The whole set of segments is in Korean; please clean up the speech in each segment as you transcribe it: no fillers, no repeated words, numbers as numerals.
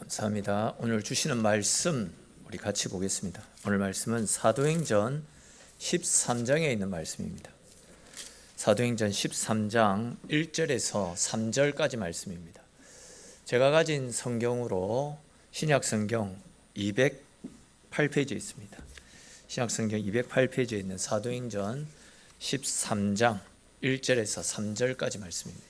감사합니다. 오늘 주시는 말씀 우리 같이 보겠습니다. 오늘 말씀은 사도행전 13장에 있는 말씀입니다. 사도행전 13장 1절에서 3절까지 말씀입니다. 제가 가진 성경으로 신약성경 208페이지에 있습니다. 신약성경 208페이지에 있는 사도행전 13장 1절에서 3절까지 말씀입니다.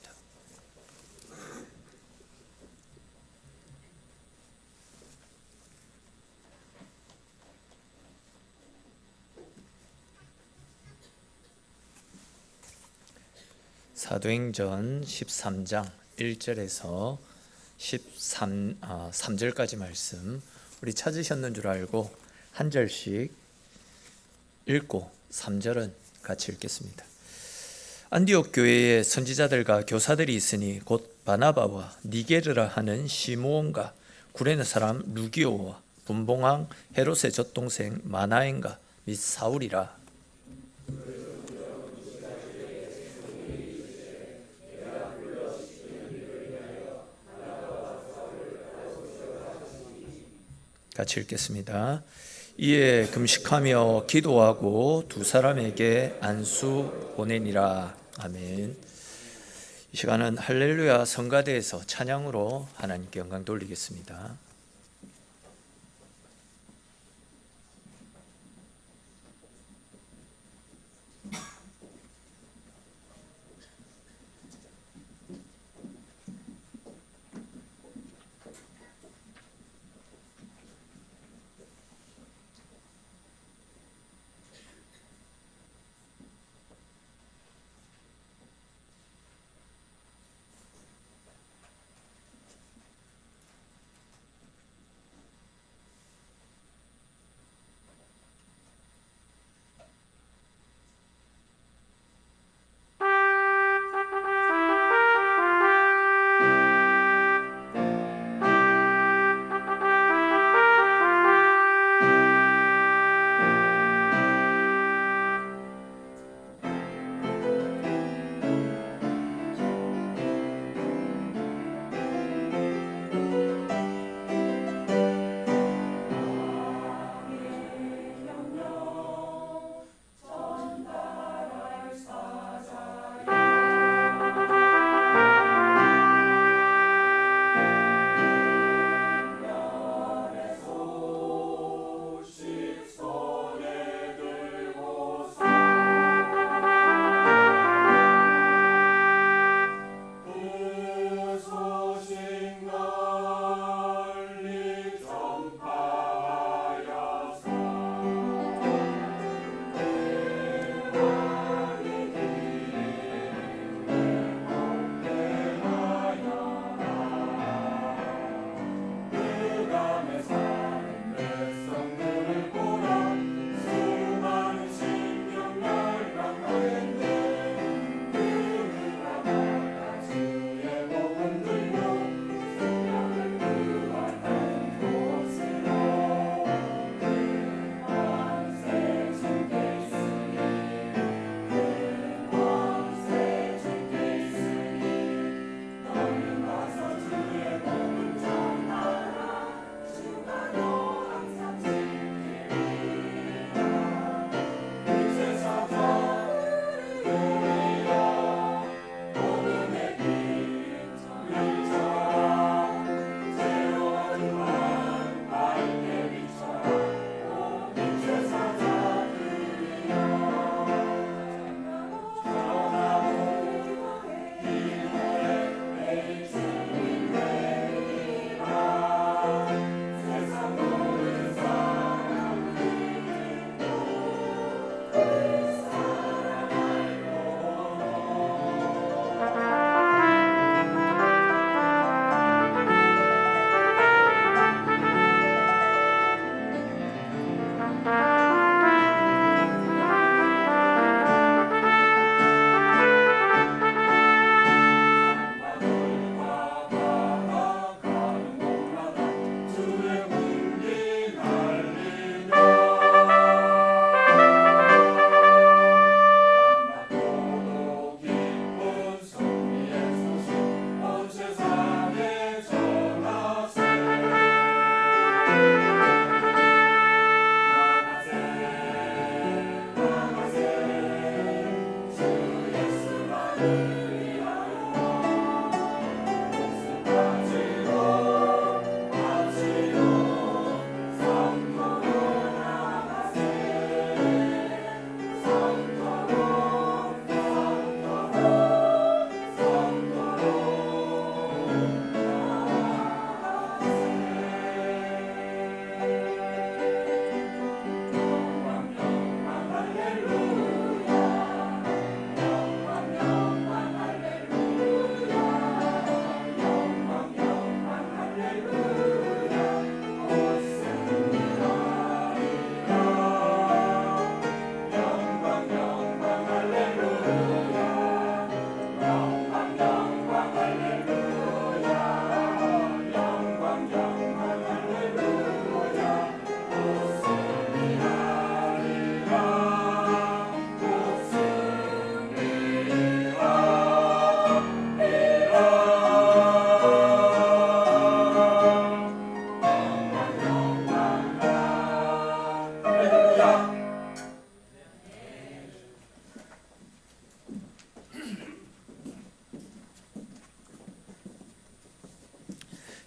사도행전 13장 1절에서 3절까지 말씀 우리 찾으셨는 줄 알고 한 절씩 읽고 3절은 같이 읽겠습니다. 안디옥 교회에 선지자들과 교사들이 있으니 곧 바나바와 니게르라 하는 시므온과 구레네 사람 루기오와 분봉왕 헤롯의 젖동생 마나엔과 및 사울이라. 같이 읽겠습니다. 이에 금식하며 기도하고 두 사람에게 안수 보내니라. 아멘. 이 시간은 할렐루야 성가대에서 찬양으로 하나님께 영광 돌리겠습니다.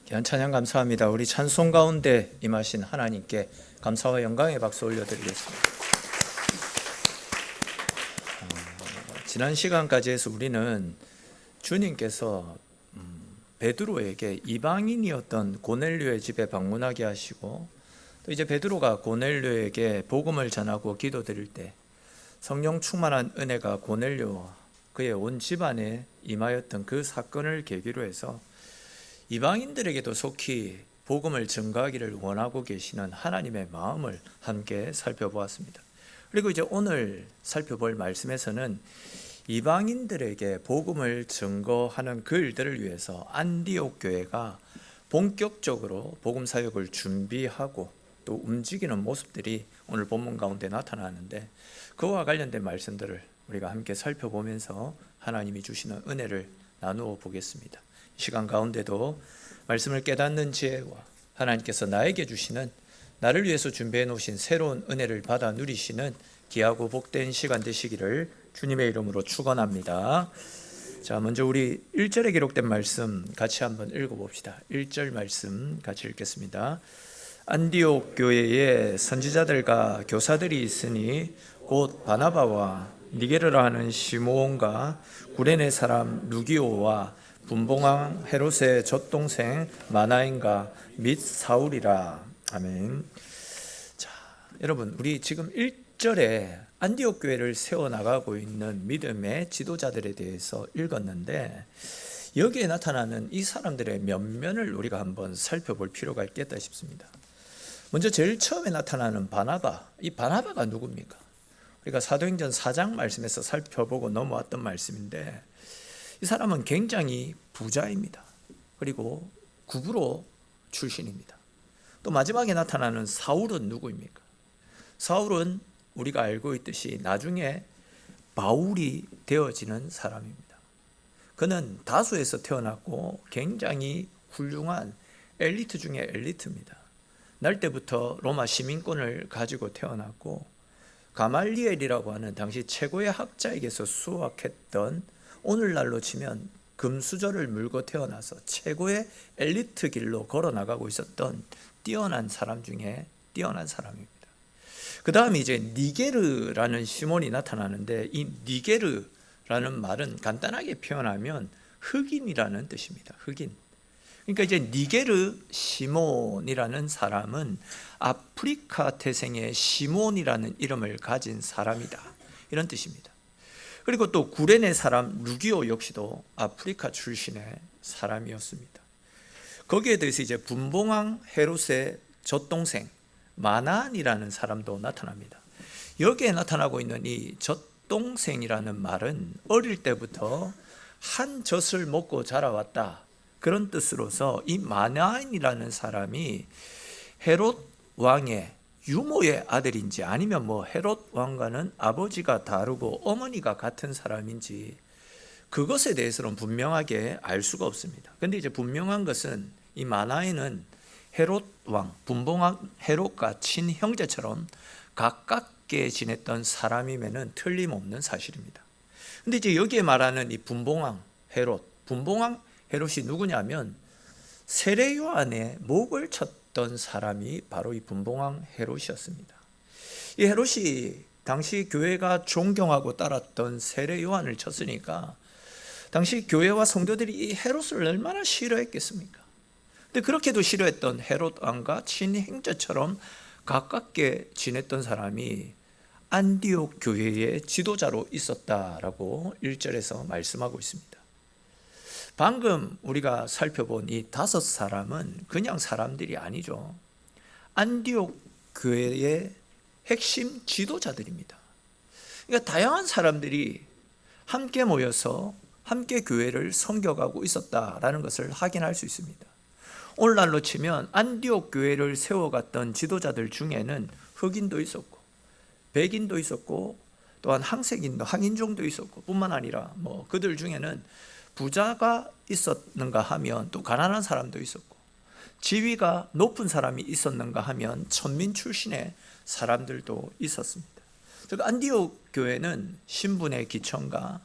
귀한 찬양 감사합니다. 우리 찬송 가운데 임하신 하나님께 감사와 영광의 박수 올려드리겠습니다. 지난 시간까지 해서 우리는 주님께서 베드로에게 이방인이었던 고넬료의 집에 방문하게 하시고, 또 이제 베드로가 고넬료에게 복음을 전하고 기도드릴 때 성령 충만한 은혜가 고넬료와 그의 온 집안에 임하였던 그 사건을 계기로 해서 이방인들에게도 속히 복음을 전가하기를 원하고 계시는 하나님의 마음을 함께 살펴보았습니다. 그리고 이제 오늘 살펴볼 말씀에서는 이방인들에게 복음을 증거하는 그 일들을 위해서 안디옥 교회가 본격적으로 복음 사역을 준비하고 또 움직이는 모습들이 오늘 본문 가운데 나타나는데, 그와 관련된 말씀들을 우리가 함께 살펴보면서 하나님이 주시는 은혜를 나누어 보겠습니다. 이 시간 가운데도 말씀을 깨닫는 지혜와 하나님께서 나에게 주시는, 나를 위해서 준비해 놓으신 새로운 은혜를 받아 누리시는 귀하고 복된 시간 되시기를 주님의 이름으로 축원합니다. 자, 먼저 우리 1절에 기록된 말씀 같이 한번 읽어봅시다. 1절 말씀 같이 읽겠습니다. 안디옥 교회에 선지자들과 교사들이 있으니 곧 바나바와 니게르라 하는 시므온과 구레네 사람 루기오와 분봉왕 헤롯의 젖동생 마나인과 및 사울이라. 아멘. 자, 여러분, 우리 지금 1절에 안디옥 교회를 세워나가고 있는 믿음의 지도자들에 대해서 읽었는데, 여기에 나타나는 이 사람들의 면면을 우리가 한번 살펴볼 필요가 있겠다 싶습니다. 먼저 제일 처음에 나타나는 바나바, 이 바나바가 누굽니까? 우리가 사도행전 4장 말씀에서 살펴보고 넘어왔던 말씀인데, 이 사람은 굉장히 부자입니다. 그리고 구브로 출신입니다. 또 마지막에 나타나는 사울은 누구입니까? 사울은 우리가 알고 있듯이 나중에 바울이 되어지는 사람입니다. 그는 다수에서 태어났고 굉장히 훌륭한 엘리트 중에 엘리트입니다. 날 때부터 로마 시민권을 가지고 태어났고, 가말리엘이라고 하는 당시 최고의 학자에게서 수학했던, 오늘날로 치면 금수저를 물고 태어나서 최고의 엘리트 길로 걸어나가고 있었던 뛰어난 사람 중에 뛰어난 사람입니다. 그 다음에 이제 니게르라는 시몬이 나타나는데, 이 니게르라는 말은 간단하게 표현하면 흑인이라는 뜻입니다. 흑인. 그러니까 이제 니게르 시몬이라는 사람은 아프리카 태생의 시몬이라는 이름을 가진 사람이다, 이런 뜻입니다. 그리고 또 구레네 사람 루기오 역시도 아프리카 출신의 사람이었습니다. 거기에 대해서 이제 분봉왕 헤롯의 젖동생 마난이라는 사람도 나타납니다. 여기에 나타나고 있는 이 젖동생이라는 말은 어릴 때부터 한 젖을 먹고 자라왔다, 그런 뜻으로서 이 마난이라는 사람이 헤롯 왕의 유모의 아들인지 아니면 헤롯 왕과는 아버지가 다르고 어머니가 같은 사람인지, 그것에 대해서는 분명하게 알 수가 없습니다. 그런데 이제 분명한 것은 이 마나에는 헤롯 왕, 분봉왕 헤롯과 친형제처럼 가깝게 지냈던 사람임에는 틀림없는 사실입니다. 그런데 이제 여기에 말하는 이 분봉왕 헤롯, 분봉왕 헤롯이 누구냐면 세례 요한의 목을 쳤던 사람이 바로 이 분봉왕 헤롯이었습니다. 이 헤롯이 당시 교회가 존경하고 따랐던 세례 요한을 쳤으니까 당시 교회와 성도들이 이 헤롯을 얼마나 싫어했겠습니까? 근데 그렇게도 싫어했던 헤롯 왕과 친형제처럼 가깝게 지냈던 사람이 안디옥 교회의 지도자로 있었다라고 1절에서 말씀하고 있습니다. 방금 우리가 살펴본 이 5사람은 그냥 사람들이 아니죠. 안디옥 교회의 핵심 지도자들입니다. 그러니까 다양한 사람들이 함께 모여서 함께 교회를 섬겨가고 있었다라는 것을 확인할 수 있습니다. 오늘날로 치면 안디옥 교회를 세워갔던 지도자들 중에는 흑인도 있었고 백인도 있었고 또한 항색인도 항인종도 있었고, 뿐만 아니라 그들 중에는 부자가 있었는가 하면 또 가난한 사람도 있었고, 지위가 높은 사람이 있었는가 하면 천민 출신의 사람들도 있었습니다. 즉 안디옥 교회는 신분의 기천과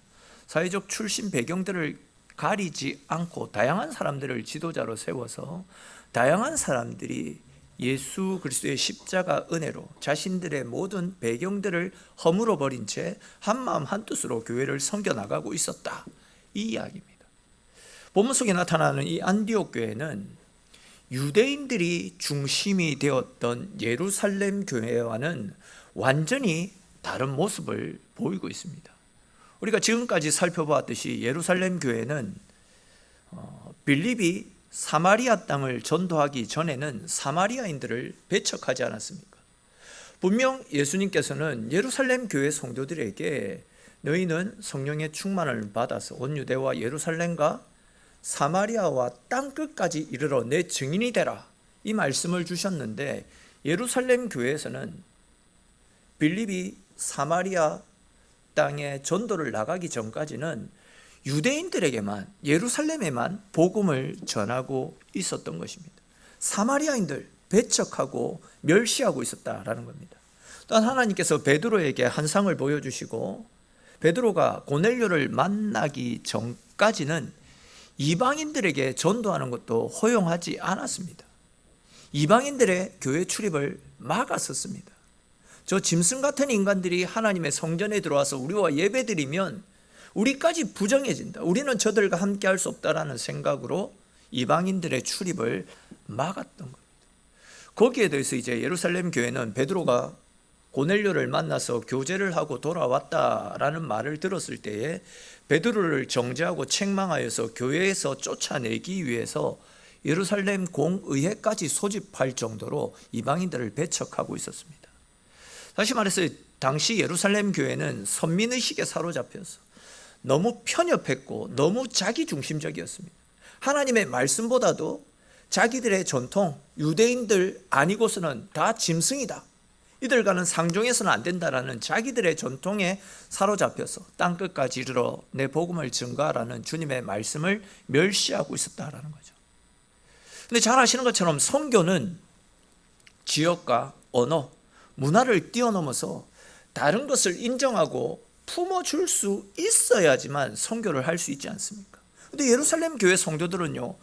사회적 출신 배경들을 가리지 않고 다양한 사람들을 지도자로 세워서 다양한 사람들이 예수 그리스도의 십자가 은혜로 자신들의 모든 배경들을 허물어 버린 채 한마음 한뜻으로 교회를 섬겨나가고 있었다, 이 이야기입니다. 본문 속에 나타나는 이 안디옥 교회는 유대인들이 중심이 되었던 예루살렘 교회와는 완전히 다른 모습을 보이고 있습니다. 우리가 지금까지 살펴보았듯이 예루살렘 교회는 빌립이 사마리아 땅을 전도하기 전에는 사마리아인들을 배척하지 않았습니까? 분명 예수님께서는 예루살렘 교회 성도들에게 너희는 성령의 충만을 받아서 온 유대와 예루살렘과 사마리아와 땅끝까지 이르러 내 증인이 되라, 이 말씀을 주셨는데, 예루살렘 교회에서는 빌립이 사마리아 땅에 전도를 나가기 전까지는 유대인들에게만, 예루살렘에만 복음을 전하고 있었던 것입니다. 사마리아인들 배척하고 멸시하고 있었다라는 겁니다. 또한 하나님께서 베드로에게 한 상을 보여주시고, 베드로가 고넬료를 만나기 전까지는 이방인들에게 전도하는 것도 허용하지 않았습니다. 이방인들의 교회 출입을 막았었습니다. 저 짐승 같은 인간들이 하나님의 성전에 들어와서 우리와 예배드리면 우리까지 부정해진다, 우리는 저들과 함께 할 수 없다라는 생각으로 이방인들의 출입을 막았던 겁니다. 거기에 대해서 이제 예루살렘 교회는 베드로가 고넬료를 만나서 교제를 하고 돌아왔다라는 말을 들었을 때에 베드로를 정죄하고 책망하여서 교회에서 쫓아내기 위해서 예루살렘 공의회까지 소집할 정도로 이방인들을 배척하고 있었습니다. 다시 말해서 당시 예루살렘 교회는 선민의식에 사로잡혀서 너무 편협했고 너무 자기중심적이었습니다. 하나님의 말씀보다도 자기들의 전통, 유대인들 아니고서는 다 짐승이다, 이들과는 상종해서는 안 된다라는 자기들의 전통에 사로잡혀서 땅끝까지 이르러 내 복음을 증거하라는 주님의 말씀을 멸시하고 있었다라는 거죠. 근데 잘 아시는 것처럼 선교는 지역과 언어, 문화를 뛰어넘어서 다른 것을 인정하고 품어줄 수 있어야지만 선교를 할 수 있지 않습니까? 근데 예루살렘 교회 성도들은요,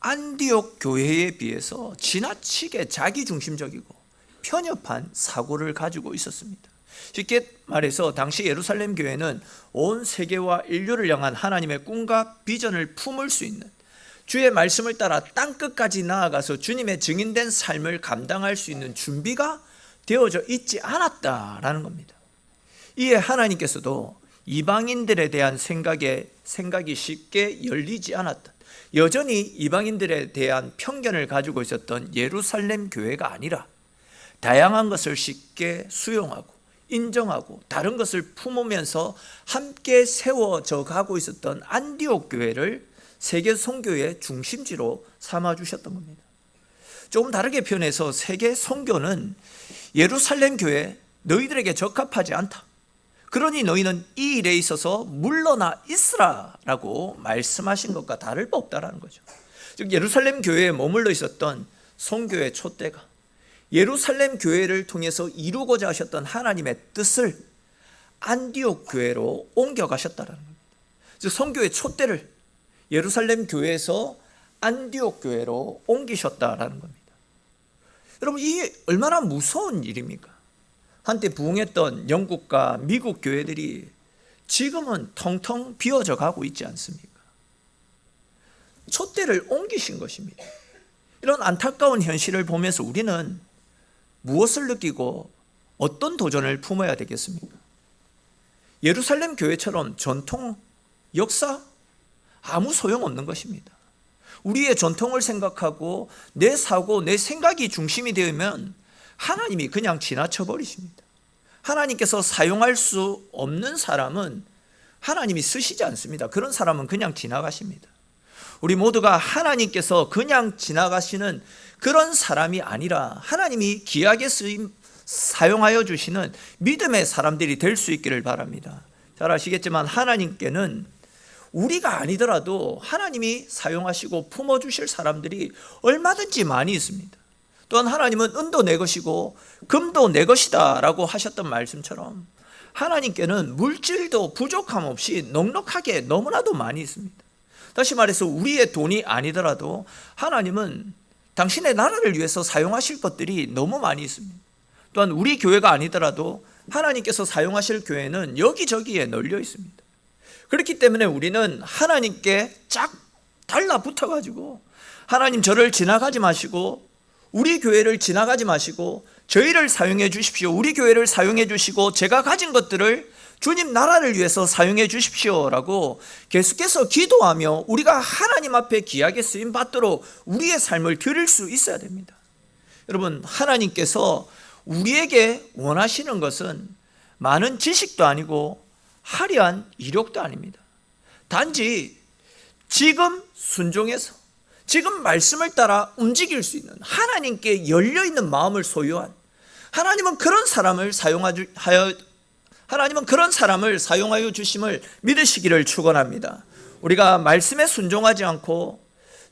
안디옥 교회에 비해서 지나치게 자기중심적이고 편협한 사고를 가지고 있었습니다. 쉽게 말해서 당시 예루살렘 교회는 온 세계와 인류를 향한 하나님의 꿈과 비전을 품을 수 있는, 주의 말씀을 따라 땅끝까지 나아가서 주님의 증인된 삶을 감당할 수 있는 준비가 되어져 있지 않았다라는 겁니다. 이에 하나님께서도 이방인들에 대한 생각이 쉽게 열리지 않았던, 여전히 이방인들에 대한 편견을 가지고 있었던 예루살렘 교회가 아니라 다양한 것을 쉽게 수용하고 인정하고 다른 것을 품으면서 함께 세워져 가고 있었던 안디옥 교회를 세계 선교의 중심지로 삼아 주셨던 겁니다. 조금 다르게 표현해서 세계 선교는 예루살렘 교회, 너희들에게 적합하지 않다, 그러니 너희는 이 일에 있어서 물러나 있으라 라고 말씀하신 것과 다를 바 없다라는 거죠. 즉 예루살렘 교회에 머물러 있었던 선교의 촛대가 예루살렘 교회를 통해서 이루고자 하셨던 하나님의 뜻을 안디옥 교회로 옮겨가셨다라는 겁니다. 즉 선교의 촛대를 예루살렘 교회에서 안디옥 교회로 옮기셨다라는 겁니다. 여러분, 이게 얼마나 무서운 일입니까? 한때 부흥했던 영국과 미국 교회들이 지금은 텅텅 비어져 가고 있지 않습니까? 촛대를 옮기신 것입니다. 이런 안타까운 현실을 보면서 우리는 무엇을 느끼고 어떤 도전을 품어야 되겠습니까? 예루살렘 교회처럼 전통, 역사 아무 소용없는 것입니다. 우리의 전통을 생각하고 내 사고, 내 생각이 중심이 되면 하나님이 그냥 지나쳐 버리십니다. 하나님께서 사용할 수 없는 사람은 하나님이 쓰시지 않습니다. 그런 사람은 그냥 지나가십니다. 우리 모두가 하나님께서 그냥 지나가시는 그런 사람이 아니라 하나님이 귀하게 사용하여 주시는 믿음의 사람들이 될 수 있기를 바랍니다. 잘 아시겠지만 하나님께는 우리가 아니더라도 하나님이 사용하시고 품어주실 사람들이 얼마든지 많이 있습니다. 또한 하나님은 은도 내 것이고 금도 내 것이다 라고 하셨던 말씀처럼 하나님께는 물질도 부족함 없이 넉넉하게 너무나도 많이 있습니다. 다시 말해서 우리의 돈이 아니더라도 하나님은 당신의 나라를 위해서 사용하실 것들이 너무 많이 있습니다. 또한 우리 교회가 아니더라도 하나님께서 사용하실 교회는 여기저기에 널려 있습니다. 그렇기 때문에 우리는 하나님께 쫙 달라붙어 가지고 하나님, 저를 지나가지 마시고 우리 교회를 지나가지 마시고 저희를 사용해 주십시오. 우리 교회를 사용해 주시고 제가 가진 것들을 주님 나라를 위해서 사용해 주십시오라고 계속해서 기도하며 우리가 하나님 앞에 귀하게 쓰임 받도록 우리의 삶을 드릴 수 있어야 됩니다. 여러분, 하나님께서 우리에게 원하시는 것은 많은 지식도 아니고 화려한 이력도 아닙니다. 단지 지금 순종해서 지금 말씀을 따라 움직일 수 있는, 하나님께 열려있는 마음을 소유한, 하나님은 그런 사람을 사용하여 주심을 믿으시기를 축원합니다. 우리가 말씀에 순종하지 않고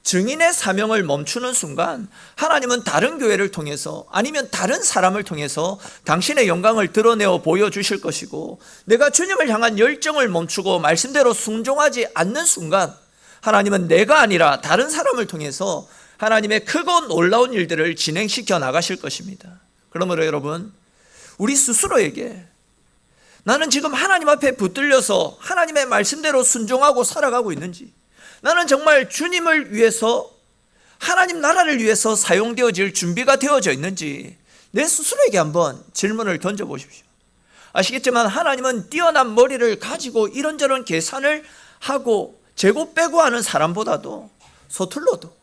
증인의 사명을 멈추는 순간 하나님은 다른 교회를 통해서 아니면 다른 사람을 통해서 당신의 영광을 드러내어 보여주실 것이고, 내가 주님을 향한 열정을 멈추고 말씀대로 순종하지 않는 순간 하나님은 내가 아니라 다른 사람을 통해서 하나님의 크고 놀라운 일들을 진행시켜 나가실 것입니다. 그러므로 여러분, 우리 스스로에게 나는 지금 하나님 앞에 붙들려서 하나님의 말씀대로 순종하고 살아가고 있는지, 나는 정말 주님을 위해서, 하나님 나라를 위해서 사용되어질 준비가 되어져 있는지 내 스스로에게 한번 질문을 던져보십시오. 아시겠지만 하나님은 뛰어난 머리를 가지고 이런저런 계산을 하고 재고 빼고 하는 사람보다도 서툴러도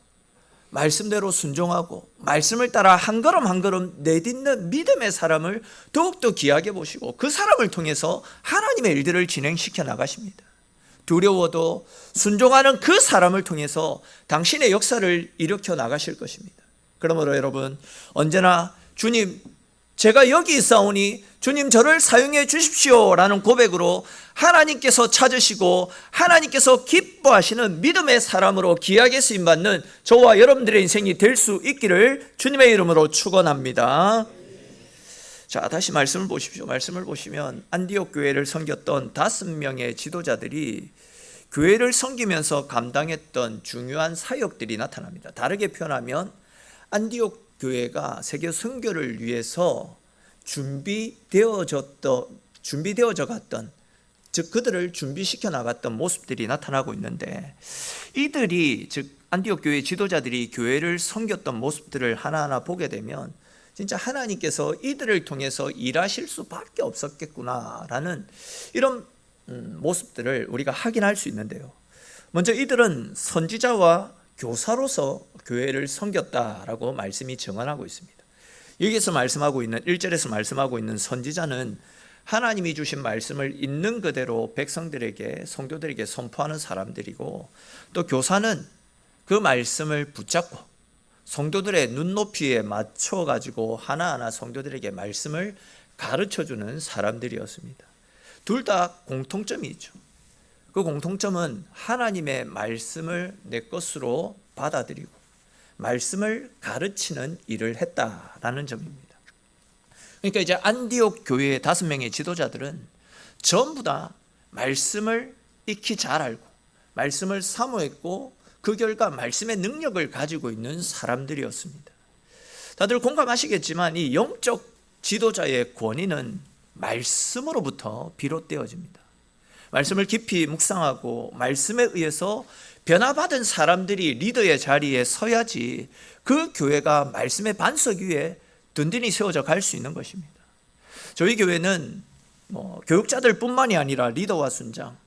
말씀대로 순종하고 말씀을 따라 한 걸음 한 걸음 내딛는 믿음의 사람을 더욱더 귀하게 보시고 그 사람을 통해서 하나님의 일들을 진행시켜 나가십니다. 두려워도 순종하는 그 사람을 통해서 당신의 역사를 일으켜 나가실 것입니다. 그러므로 여러분, 언제나 주님, 제가 여기 있사오니 주님 저를 사용해 주십시오 라는 고백으로 하나님께서 찾으시고 하나님께서 기뻐하시는 믿음의 사람으로 귀하게 쓰임받는 저와 여러분들의 인생이 될 수 있기를 주님의 이름으로 축원합니다. 자, 다시 말씀을 보십시오. 말씀을 보시면 안디옥 교회를 섬겼던 5명의 지도자들이 교회를 섬기면서 감당했던 중요한 사역들이 나타납니다. 다르게 표현하면 안디옥 교회가 세계 선교를 위해서 준비되어져 갔던, 즉 그들을 준비시켜 나갔던 모습들이 나타나고 있는데, 이들이, 즉 안디옥 교회 지도자들이 교회를 섬겼던 모습들을 하나하나 보게 되면 진짜 하나님께서 이들을 통해서 일하실 수밖에 없었겠구나라는 이런 모습들을 우리가 확인할 수 있는데요. 먼저 이들은 선지자와 교사로서 교회를 섬겼다라고 말씀이 증언하고 있습니다. 여기서 말씀하고 있는 1절에서 말씀하고 있는 선지자는 하나님이 주신 말씀을 있는 그대로 백성들에게, 성도들에게 선포하는 사람들이고, 또 교사는 그 말씀을 붙잡고 성도들의 눈높이에 맞춰 가지고 하나하나 성도들에게 말씀을 가르쳐주는 사람들이었습니다. 둘 다 공통점이 있죠. 그 공통점은 하나님의 말씀을 내 것으로 받아들이고 말씀을 가르치는 일을 했다라는 점입니다. 그러니까 이제 안디옥 교회의 5명의 지도자들은 전부 다 말씀을 익히 잘 알고 말씀을 사모했고 그 결과 말씀의 능력을 가지고 있는 사람들이었습니다. 다들 공감하시겠지만 이 영적 지도자의 권위는 말씀으로부터 비롯되어집니다. 말씀을 깊이 묵상하고 말씀에 의해서 변화받은 사람들이 리더의 자리에 서야지 그 교회가 말씀의 반석 위에 든든히 세워져 갈 수 있는 것입니다. 저희 교회는 교육자들 뿐만이 아니라 리더와 순장,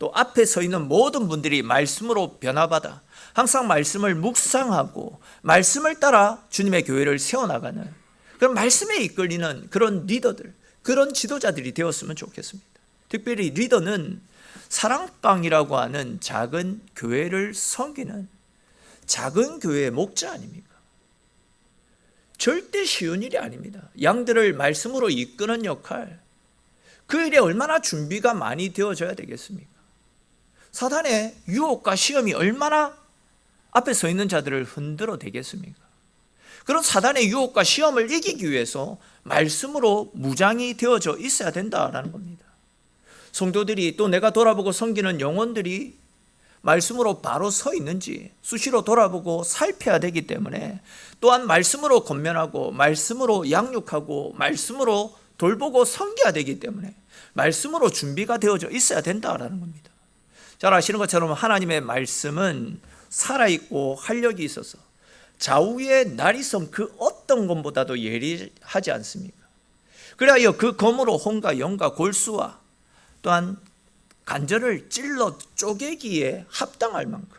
또 앞에 서 있는 모든 분들이 말씀으로 변화받아 항상 말씀을 묵상하고 말씀을 따라 주님의 교회를 세워나가는 그런 말씀에 이끌리는 그런 리더들, 그런 지도자들이 되었으면 좋겠습니다. 특별히 리더는 사랑방이라고 하는 작은 교회를 섬기는 작은 교회의 목자 아닙니까? 절대 쉬운 일이 아닙니다. 양들을 말씀으로 이끄는 역할, 그 일에 얼마나 준비가 많이 되어져야 되겠습니까? 사단의 유혹과 시험이 얼마나 앞에 서 있는 자들을 흔들어 대겠습니까? 그런 사단의 유혹과 시험을 이기기 위해서 말씀으로 무장이 되어져 있어야 된다라는 겁니다. 성도들이 또 내가 돌아보고 섬기는 영혼들이 말씀으로 바로 서 있는지 수시로 돌아보고 살펴야 되기 때문에, 또한 말씀으로 권면하고 말씀으로 양육하고 말씀으로 돌보고 섬겨야 되기 때문에 말씀으로 준비가 되어져 있어야 된다라는 겁니다. 잘 아시는 것처럼 하나님의 말씀은 살아있고 활력이 있어서 좌우의 나리섬 그 어떤 것보다도 예리하지 않습니까? 그래야 그 검으로 혼과 영과 골수와 또한 간절을 찔러 쪼개기에 합당할 만큼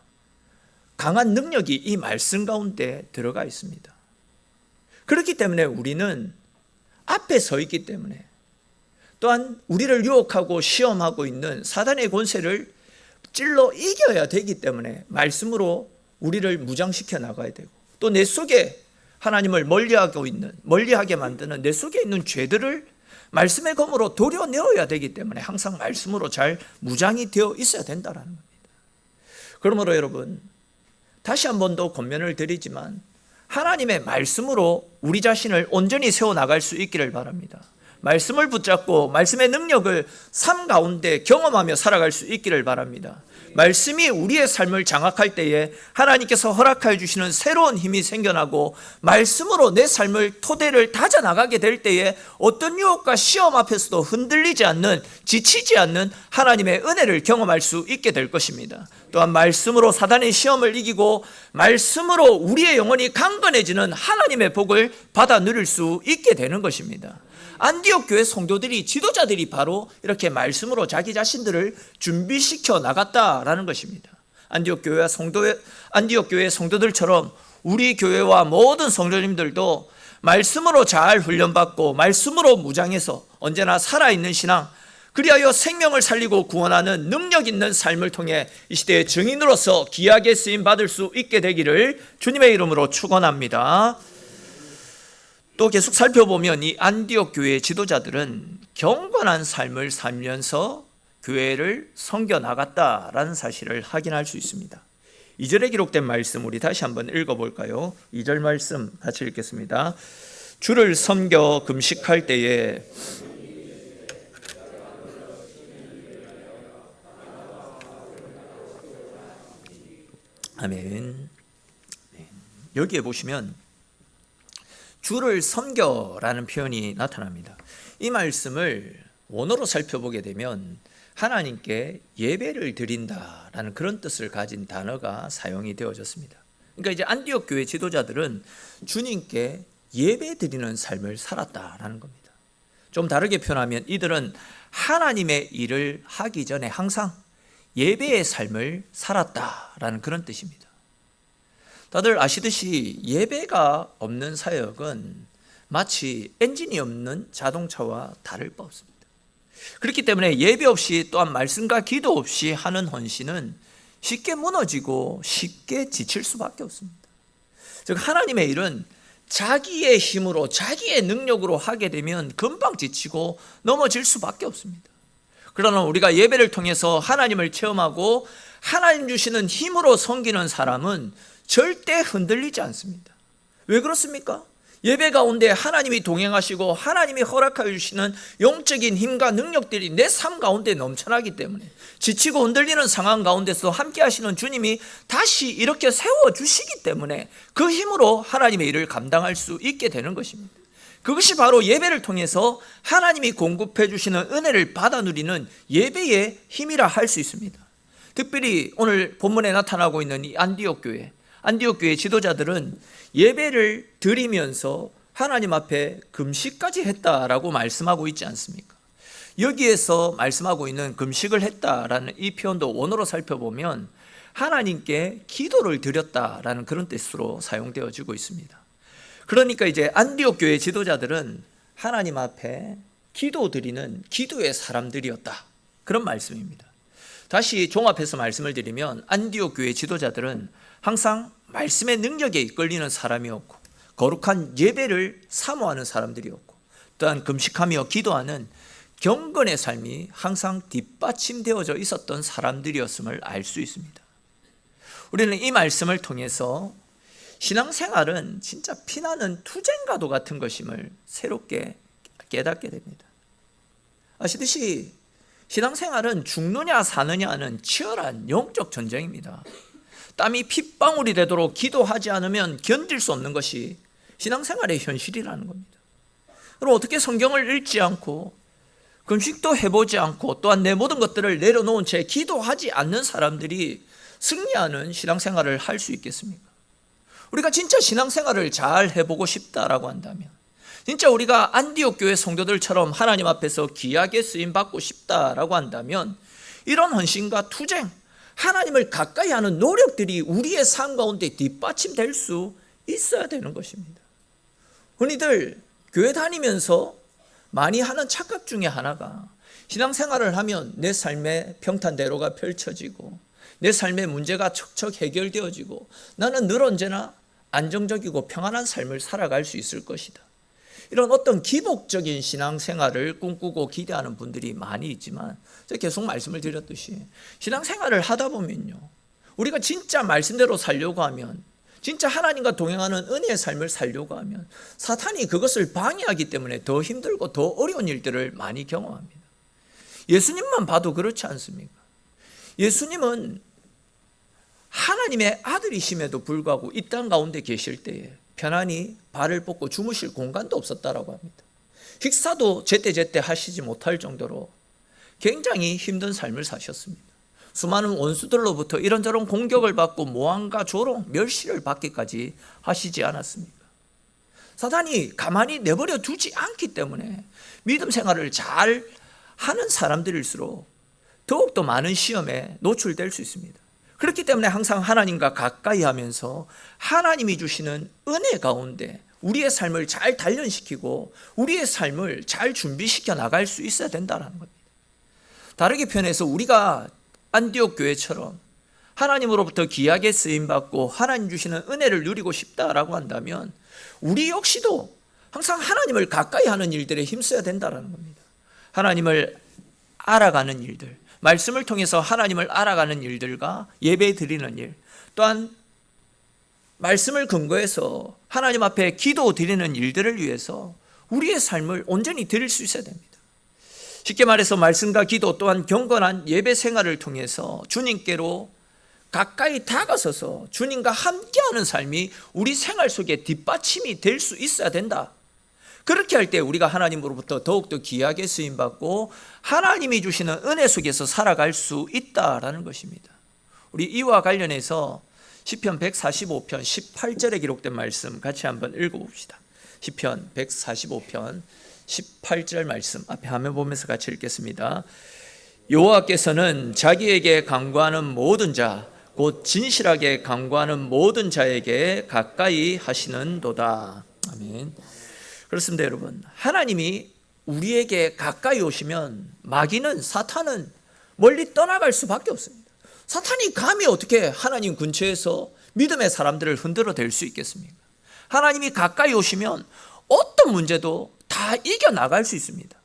강한 능력이 이 말씀 가운데 들어가 있습니다. 그렇기 때문에 우리는 앞에 서 있기 때문에, 또한 우리를 유혹하고 시험하고 있는 사단의 권세를 찔러 이겨야 되기 때문에 말씀으로 우리를 무장시켜 나가야 되고, 또 내 속에 하나님을 멀리하게 만드는 내 속에 있는 죄들을 말씀의 검으로 도려내어야 되기 때문에 항상 말씀으로 잘 무장이 되어 있어야 된다는 겁니다. 그러므로 여러분, 다시 한 번 더 권면을 드리지만 하나님의 말씀으로 우리 자신을 온전히 세워나갈 수 있기를 바랍니다. 말씀을 붙잡고 말씀의 능력을 삶 가운데 경험하며 살아갈 수 있기를 바랍니다. 말씀이 우리의 삶을 장악할 때에 하나님께서 허락하여 주시는 새로운 힘이 생겨나고, 말씀으로 내 삶을 토대를 다져나가게 될 때에 어떤 유혹과 시험 앞에서도 흔들리지 않는, 지치지 않는 하나님의 은혜를 경험할 수 있게 될 것입니다. 또한 말씀으로 사단의 시험을 이기고 말씀으로 우리의 영혼이 강건해지는 하나님의 복을 받아 누릴 수 있게 되는 것입니다. 안디옥 교회 성도들이, 지도자들이 바로 이렇게 말씀으로 자기 자신들을 준비시켜 나갔다라는 것입니다. 안디옥 교회 성도들처럼 우리 교회와 모든 성도님들도 말씀으로 잘 훈련받고 말씀으로 무장해서 언제나 살아있는 신앙, 그리하여 생명을 살리고 구원하는 능력 있는 삶을 통해 이 시대의 증인으로서 귀하게 쓰임 받을 수 있게 되기를 주님의 이름으로 축원합니다. 또 계속 살펴보면 이 안디옥 교회의 지도자들은 경건한 삶을 살면서 교회를 섬겨 나갔다라는 사실을 확인할 수 있습니다. 2절에 기록된 말씀 우리 다시 한번 읽어볼까요? 2절 말씀 같이 읽겠습니다. 주를 섬겨 금식할 때에 아멘. 여기에 보시면 주를 섬겨라는 표현이 나타납니다. 이 말씀을 원어로 살펴보게 되면 하나님께 예배를 드린다라는 그런 뜻을 가진 단어가 사용이 되어졌습니다. 그러니까 이제 안디옥 교회 지도자들은 주님께 예배 드리는 삶을 살았다라는 겁니다. 좀 다르게 표현하면 이들은 하나님의 일을 하기 전에 항상 예배의 삶을 살았다라는 그런 뜻입니다. 다들 아시듯이 예배가 없는 사역은 마치 엔진이 없는 자동차와 다를 바 없습니다. 그렇기 때문에 예배 없이, 또한 말씀과 기도 없이 하는 헌신은 쉽게 무너지고 쉽게 지칠 수밖에 없습니다. 즉 하나님의 일은 자기의 힘으로 자기의 능력으로 하게 되면 금방 지치고 넘어질 수밖에 없습니다. 그러나 우리가 예배를 통해서 하나님을 체험하고 하나님 주시는 힘으로 섬기는 사람은 절대 흔들리지 않습니다. 왜 그렇습니까? 예배 가운데 하나님이 동행하시고 하나님이 허락하여 주시는 영적인 힘과 능력들이 내 삶 가운데 넘쳐나기 때문에 지치고 흔들리는 상황 가운데서 함께 하시는 주님이 다시 이렇게 세워주시기 때문에 그 힘으로 하나님의 일을 감당할 수 있게 되는 것입니다. 그것이 바로 예배를 통해서 하나님이 공급해 주시는 은혜를 받아 누리는 예배의 힘이라 할 수 있습니다. 특별히 오늘 본문에 나타나고 있는 이 안디옥 교회 지도자들은 예배를 드리면서 하나님 앞에 금식까지 했다라고 말씀하고 있지 않습니까? 여기에서 말씀하고 있는 금식을 했다라는 이 표현도 원어로 살펴보면 하나님께 기도를 드렸다라는 그런 뜻으로 사용되어지고 있습니다. 그러니까 이제 안디옥 교회 지도자들은 하나님 앞에 기도 드리는 기도의 사람들이었다, 그런 말씀입니다. 다시 종합해서 말씀을 드리면 안디옥 교회 지도자들은 항상 말씀의 능력에 이끌리는 사람이었고 거룩한 예배를 사모하는 사람들이었고 또한 금식하며 기도하는 경건의 삶이 항상 뒷받침되어져 있었던 사람들이었음을 알 수 있습니다. 우리는 이 말씀을 통해서 신앙생활은 진짜 피나는 투쟁과도 같은 것임을 새롭게 깨닫게 됩니다. 아시듯이 신앙생활은 죽느냐 사느냐는 치열한 영적 전쟁입니다. 땀이 핏방울이 되도록 기도하지 않으면 견딜 수 없는 것이 신앙생활의 현실이라는 겁니다. 그럼 어떻게 성경을 읽지 않고 금식도 해보지 않고 또한 내 모든 것들을 내려놓은 채 기도하지 않는 사람들이 승리하는 신앙생활을 할 수 있겠습니까? 우리가 진짜 신앙생활을 잘 해보고 싶다라고 한다면, 진짜 우리가 안디옥 교회 성도들처럼 하나님 앞에서 귀하게 쓰임받고 싶다라고 한다면, 이런 헌신과 투쟁, 하나님을 가까이 하는 노력들이 우리의 삶 가운데 뒷받침될 수 있어야 되는 것입니다. 흔히들 교회 다니면서 많이 하는 착각 중에 하나가, 신앙생활을 하면 내 삶의 평탄대로가 펼쳐지고 내 삶의 문제가 척척 해결되어지고 나는 늘 언제나 안정적이고 평안한 삶을 살아갈 수 있을 것이다. 이런 어떤 기복적인 신앙생활을 꿈꾸고 기대하는 분들이 많이 있지만, 제가 계속 말씀을 드렸듯이 신앙생활을 하다 보면요, 우리가 진짜 말씀대로 살려고 하면, 진짜 하나님과 동행하는 은혜의 삶을 살려고 하면 사탄이 그것을 방해하기 때문에 더 힘들고 더 어려운 일들을 많이 경험합니다. 예수님만 봐도 그렇지 않습니까? 예수님은 하나님의 아들이심에도 불구하고 이 땅 가운데 계실 때에 편안히 발을 뻗고 주무실 공간도 없었다라고 합니다. 식사도 제때제때 하시지 못할 정도로 굉장히 힘든 삶을 사셨습니다. 수많은 원수들로부터 이런저런 공격을 받고 모함과 조롱, 멸시를 받기까지 하시지 않았습니까? 사단이 가만히 내버려 두지 않기 때문에 믿음 생활을 잘 하는 사람들일수록 더욱더 많은 시험에 노출될 수 있습니다. 그렇기 때문에 항상 하나님과 가까이 하면서 하나님이 주시는 은혜 가운데 우리의 삶을 잘 단련시키고 우리의 삶을 잘 준비시켜 나갈 수 있어야 된다는 겁니다. 다르게 표현해서 우리가 안디옥 교회처럼 하나님으로부터 귀하게 쓰임받고 하나님 주시는 은혜를 누리고 싶다라고 한다면 우리 역시도 항상 하나님을 가까이 하는 일들에 힘써야 된다는 겁니다. 하나님을 알아가는 일들, 말씀을 통해서 하나님을 알아가는 일들과 예배 드리는 일, 또한 말씀을 근거해서 하나님 앞에 기도 드리는 일들을 위해서 우리의 삶을 온전히 드릴 수 있어야 됩니다. 쉽게 말해서 말씀과 기도 또한 경건한 예배 생활을 통해서 주님께로 가까이 다가서서 주님과 함께하는 삶이 우리 생활 속에 뒷받침이 될 수 있어야 된다. 그렇게 할 때 우리가 하나님으로부터 더욱더 귀하게 쓰임받고 하나님이 주시는 은혜 속에서 살아갈 수 있다라는 것입니다. 우리 이와 관련해서 시편 145편 18절에 기록된 말씀 같이 한번 읽어봅시다. 시편 145편 18절 말씀 앞에 화면 보면서 같이 읽겠습니다. 여호와께서는 자기에게 간구하는 모든 자, 곧 진실하게 간구하는 모든 자에게 가까이 하시는도다. 아멘. 그렇습니다, 여러분. 하나님이 우리에게 가까이 오시면 마귀는, 사탄은 멀리 떠나갈 수밖에 없습니다. 사탄이 감히 어떻게 하나님 근처에서 믿음의 사람들을 흔들어 댈 수 있겠습니까? 하나님이 가까이 오시면 어떤 문제도 다 이겨나갈 수 있습니다.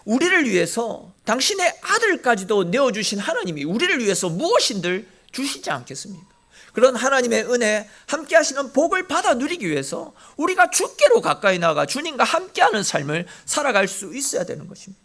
우리를 위해서 당신의 아들까지도 내어주신 하나님이 우리를 위해서 무엇인들 주시지 않겠습니까? 그런 하나님의 은혜, 함께 하시는 복을 받아 누리기 위해서 우리가 주께로 가까이 나가 주님과 함께하는 삶을 살아갈 수 있어야 되는 것입니다.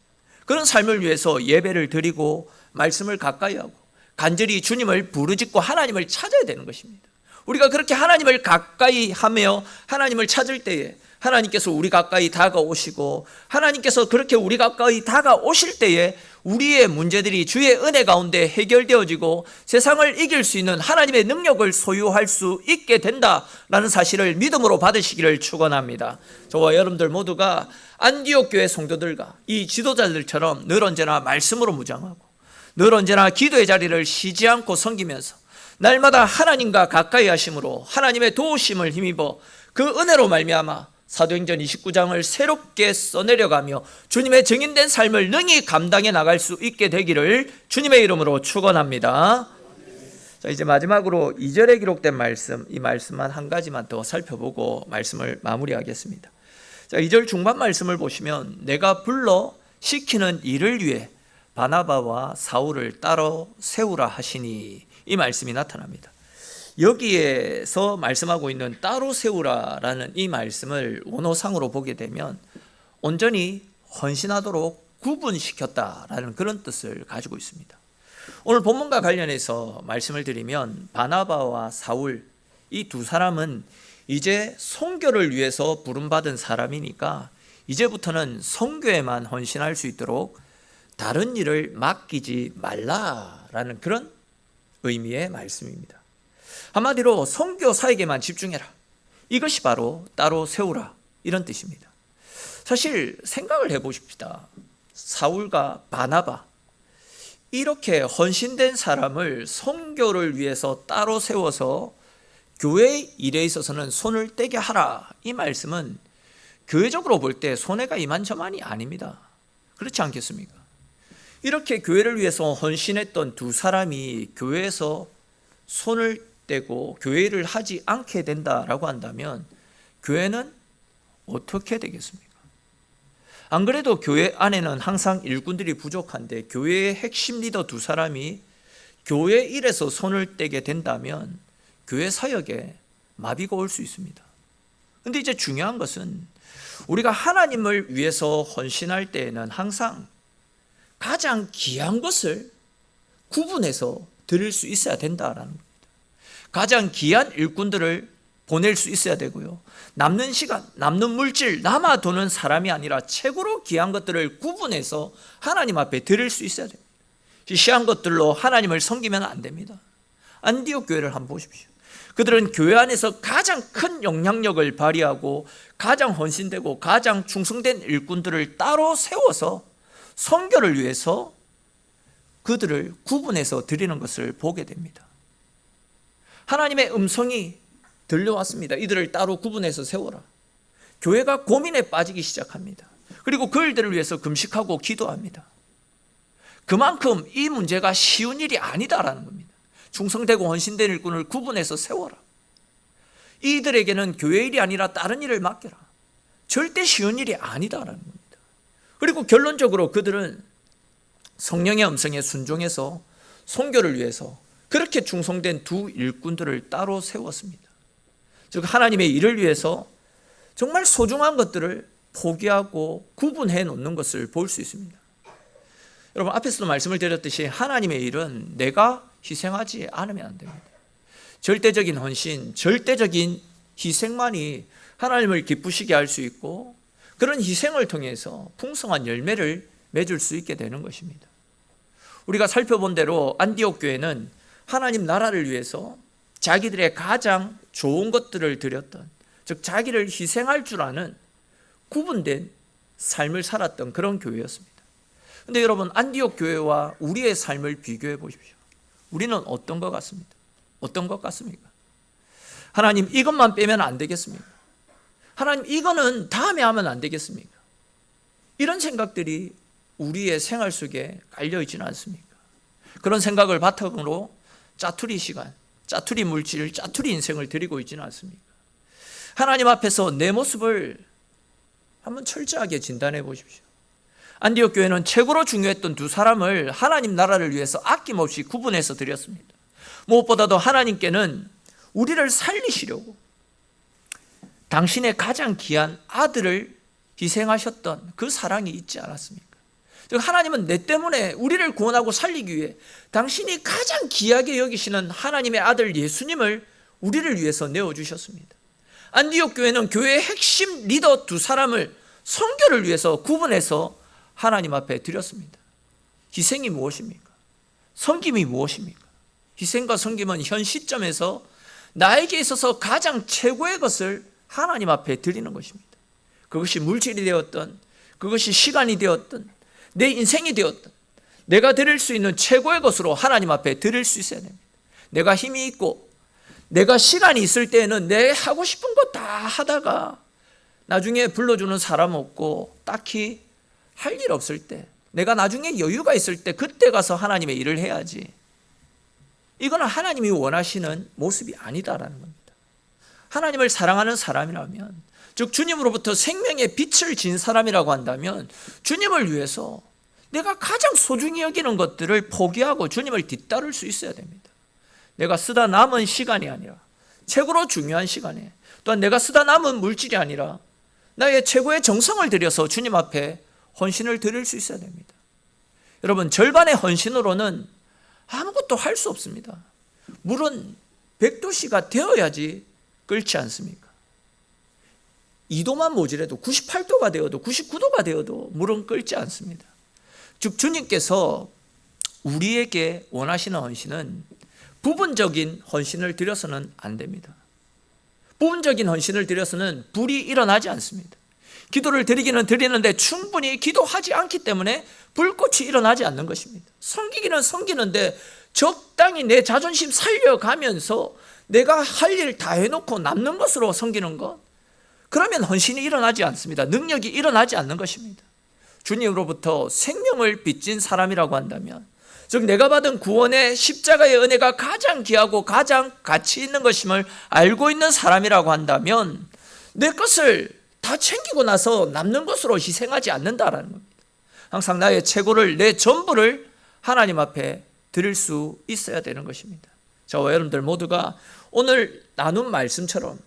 그런 삶을 위해서 예배를 드리고 말씀을 가까이 하고 간절히 주님을 부르짖고 하나님을 찾아야 되는 것입니다. 우리가 그렇게 하나님을 가까이 하며 하나님을 찾을 때에 하나님께서 우리 가까이 다가오시고, 하나님께서 그렇게 우리 가까이 다가오실 때에 우리의 문제들이 주의 은혜 가운데 해결되어지고 세상을 이길 수 있는 하나님의 능력을 소유할 수 있게 된다라는 사실을 믿음으로 받으시기를 축원합니다. 저와 여러분들 모두가 안디옥 교회 성도들과 이 지도자들처럼 늘 언제나 말씀으로 무장하고 늘 언제나 기도의 자리를 쉬지 않고 섬기면서 날마다 하나님과 가까이 하심으로 하나님의 도우심을 힘입어 그 은혜로 말미암아 사도행전 29장을 새롭게 써내려가며 주님의 증인된 삶을 능히 감당해 나갈 수 있게 되기를 주님의 이름으로 축원합니다. 자, 이제 마지막으로 2절에 기록된 말씀, 이 말씀만 한 가지만 더 살펴보고 말씀을 마무리하겠습니다. 자, 2절 중반 말씀을 보시면 내가 불러 시키는 일을 위해 바나바와 사울을 따로 세우라 하시니, 이 말씀이 나타납니다. 여기에서 말씀하고 있는 따로 세우라라는 이 말씀을 원어상으로 보게 되면 온전히 헌신하도록 구분시켰다라는 그런 뜻을 가지고 있습니다. 오늘 본문과 관련해서 말씀을 드리면 바나바와 사울, 이 두 사람은 이제 선교를 위해서 부름받은 사람이니까 이제부터는 선교에만 헌신할 수 있도록 다른 일을 맡기지 말라라는 그런 의미의 말씀입니다. 한마디로 선교사에게만 집중해라, 이것이 바로 따로 세우라, 이런 뜻입니다. 사실 생각을 해보십시다. 사울과 바나바, 이렇게 헌신된 사람을 선교를 위해서 따로 세워서 교회 일에 있어서는 손을 떼게 하라, 이 말씀은 교회적으로 볼 때 손해가 이만저만이 아닙니다. 그렇지 않겠습니까? 이렇게 교회를 위해서 헌신했던 두 사람이 교회에서 손을 떼고 교회를 하지 않게 된다라고 한다면 교회는 어떻게 되겠습니까? 안 그래도 교회 안에는 항상 일꾼들이 부족한데 교회의 핵심 리더 두 사람이 교회 일에서 손을 떼게 된다면 교회 사역에 마비가 올 수 있습니다. 그런데 이제 중요한 것은 우리가 하나님을 위해서 헌신할 때에는 항상 가장 귀한 것을 구분해서 드릴 수 있어야 된다라는 겁니다. 가장 귀한 일꾼들을 보낼 수 있어야 되고요, 남는 시간, 남는 물질, 남아 도는 사람이 아니라 최고로 귀한 것들을 구분해서 하나님 앞에 드릴 수 있어야 됩니다. 시시한 것들로 하나님을 섬기면 안 됩니다. 안디옥 교회를 한번 보십시오. 그들은 교회 안에서 가장 큰 영향력을 발휘하고 가장 헌신되고 가장 충성된 일꾼들을 따로 세워서 선교를 위해서 그들을 구분해서 드리는 것을 보게 됩니다. 하나님의 음성이 들려왔습니다. 이들을 따로 구분해서 세워라. 교회가 고민에 빠지기 시작합니다. 그리고 그 일들을 위해서 금식하고 기도합니다. 그만큼 이 문제가 쉬운 일이 아니다라는 겁니다. 충성되고 헌신된 일꾼을 구분해서 세워라. 이들에게는 교회 일이 아니라 다른 일을 맡겨라. 절대 쉬운 일이 아니다라는 겁니다. 그리고 결론적으로 그들은 성령의 음성에 순종해서 선교를 위해서 그렇게 충성된 두 일꾼들을 따로 세웠습니다. 즉 하나님의 일을 위해서 정말 소중한 것들을 포기하고 구분해 놓는 것을 볼 수 있습니다. 여러분, 앞에서도 말씀을 드렸듯이 하나님의 일은 내가 희생하지 않으면 안 됩니다. 절대적인 헌신, 절대적인 희생만이 하나님을 기쁘시게 할 수 있고 그런 희생을 통해서 풍성한 열매를 맺을 수 있게 되는 것입니다. 우리가 살펴본 대로 안디옥 교회는 하나님 나라를 위해서 자기들의 가장 좋은 것들을 드렸던, 즉 자기를 희생할 줄 아는 구분된 삶을 살았던 그런 교회였습니다. 그런데 여러분, 안디옥 교회와 우리의 삶을 비교해 보십시오. 우리는 어떤 것 같습니까? 어떤 것 같습니까? 하나님, 이것만 빼면 안 되겠습니까? 하나님, 이거는 다음에 하면 안 되겠습니까? 이런 생각들이 우리의 생활 속에 깔려 있지는 않습니까? 그런 생각을 바탕으로 짜투리 시간, 짜투리 물질, 짜투리 인생을 드리고 있지는 않습니까? 하나님 앞에서 내 모습을 한번 철저하게 진단해 보십시오. 안디옥 교회는 최고로 중요했던 두 사람을 하나님 나라를 위해서 아낌없이 구분해서 드렸습니다. 무엇보다도 하나님께는 우리를 살리시려고 당신의 가장 귀한 아들을 희생하셨던 그 사랑이 있지 않았습니까? 즉 하나님은 내 때문에 우리를 구원하고 살리기 위해 당신이 가장 귀하게 여기시는 하나님의 아들 예수님을 우리를 위해서 내어주셨습니다. 안디옥 교회는 교회의 핵심 리더 두 사람을 선교를 위해서 구분해서 하나님 앞에 드렸습니다. 희생이 무엇입니까? 섬김이 무엇입니까? 희생과 섬김은 현 시점에서 나에게 있어서 가장 최고의 것을 하나님 앞에 드리는 것입니다. 그것이 물질이 되었든 그것이 시간이 되었든 내 인생이 되었든 내가 드릴 수 있는 최고의 것으로 하나님 앞에 드릴 수 있어야 됩니다. 내가 힘이 있고 내가 시간이 있을 때에는 내 하고 싶은 거 다 하다가 나중에 불러주는 사람 없고 딱히 할 일 없을 때, 내가 나중에 여유가 있을 때 그때 가서 하나님의 일을 해야지. 이거는 하나님이 원하시는 모습이 아니다라는 겁니다. 하나님을 사랑하는 사람이라면, 즉 주님으로부터 생명의 빛을 진 사람이라고 한다면 주님을 위해서 내가 가장 소중히 여기는 것들을 포기하고 주님을 뒤따를 수 있어야 됩니다. 내가 쓰다 남은 시간이 아니라 최고로 중요한 시간에, 또한 내가 쓰다 남은 물질이 아니라 나의 최고의 정성을 들여서 주님 앞에 헌신을 드릴 수 있어야 됩니다. 여러분, 절반의 헌신으로는 아무것도 할 수 없습니다. 물은 100도씨가 되어야지 끓지 않습니까? 2도만 모자라도 98도가 되어도 99도가 되어도 물은 끓지 않습니다. 즉 주님께서 우리에게 원하시는 헌신은 부분적인 헌신을 드려서는 안 됩니다. 부분적인 헌신을 드려서는 불이 일어나지 않습니다. 기도를 드리기는 드리는데 충분히 기도하지 않기 때문에 불꽃이 일어나지 않는 것입니다. 섬기기는 섬기는데 적당히 내 자존심 살려가면서 내가 할 일 다 해놓고 남는 것으로 섬기는 것, 그러면 헌신이 일어나지 않습니다. 능력이 일어나지 않는 것입니다. 주님으로부터 생명을 빚진 사람이라고 한다면, 즉 내가 받은 구원의 십자가의 은혜가 가장 귀하고 가장 가치 있는 것임을 알고 있는 사람이라고 한다면 내 것을 다 챙기고 나서 남는 것으로 희생하지 않는다라는 겁니다. 항상 나의 최고를, 내 전부를 하나님 앞에 드릴 수 있어야 되는 것입니다. 저와 여러분들 모두가 오늘 나눈 말씀처럼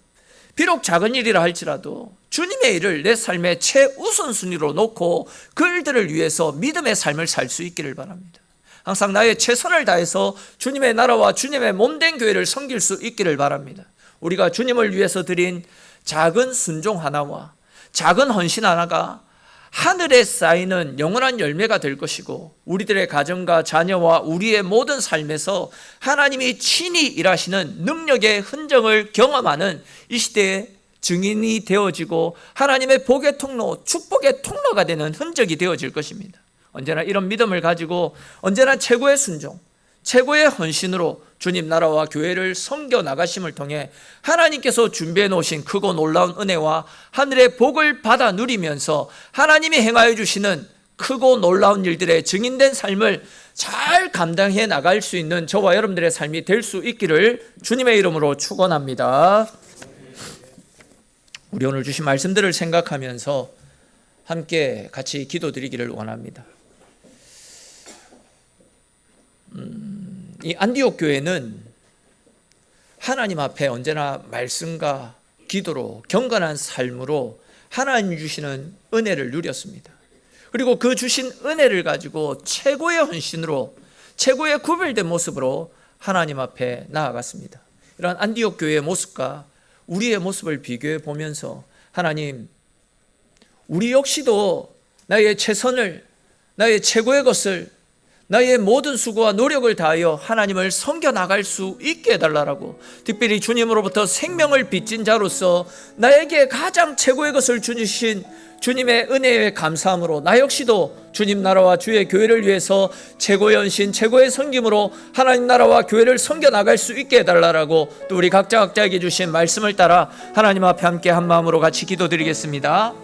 비록 작은 일이라 할지라도 주님의 일을 내 삶의 최우선순위로 놓고 그 일들을 위해서 믿음의 삶을 살 수 있기를 바랍니다. 항상 나의 최선을 다해서 주님의 나라와 주님의 몸된 교회를 섬길 수 있기를 바랍니다. 우리가 주님을 위해서 드린 작은 순종 하나와 작은 헌신 하나가 하늘에 쌓이는 영원한 열매가 될 것이고, 우리들의 가정과 자녀와 우리의 모든 삶에서 하나님이 친히 일하시는 능력의 흔적을 경험하는 이 시대의 증인이 되어지고 하나님의 복의 통로, 축복의 통로가 되는 흔적이 되어질 것입니다. 언제나 이런 믿음을 가지고 언제나 최고의 순종, 최고의 헌신으로 주님 나라와 교회를 섬겨 나가심을 통해 하나님께서 준비해 놓으신 크고 놀라운 은혜와 하늘의 복을 받아 누리면서 하나님이 행하여 주시는 크고 놀라운 일들의 증인된 삶을 잘 감당해 나갈 수 있는 저와 여러분들의 삶이 될 수 있기를 주님의 이름으로 축원합니다. 우리 오늘 주신 말씀들을 생각하면서 함께 같이 기도드리기를 원합니다. 이 안디옥 교회는 하나님 앞에 언제나 말씀과 기도로 경건한 삶으로 하나님 주시는 은혜를 누렸습니다. 그리고 그 주신 은혜를 가지고 최고의 헌신으로, 최고의 구별된 모습으로 하나님 앞에 나아갔습니다. 이런 안디옥 교회의 모습과 우리의 모습을 비교해 보면서, 하나님, 우리 역시도 나의 최선을, 나의 최고의 것을, 나의 모든 수고와 노력을 다하여 하나님을 섬겨 나갈 수 있게 해달라고, 특별히 주님으로부터 생명을 빚진 자로서 나에게 가장 최고의 것을 주신 주님의 은혜에 감사함으로 나 역시도 주님 나라와 주의 교회를 위해서 최고의 헌신, 최고의 섬김으로 하나님 나라와 교회를 섬겨 나갈 수 있게 해달라고, 또 우리 각자에게 주신 말씀을 따라 하나님 앞에 함께 한 마음으로 같이 기도드리겠습니다.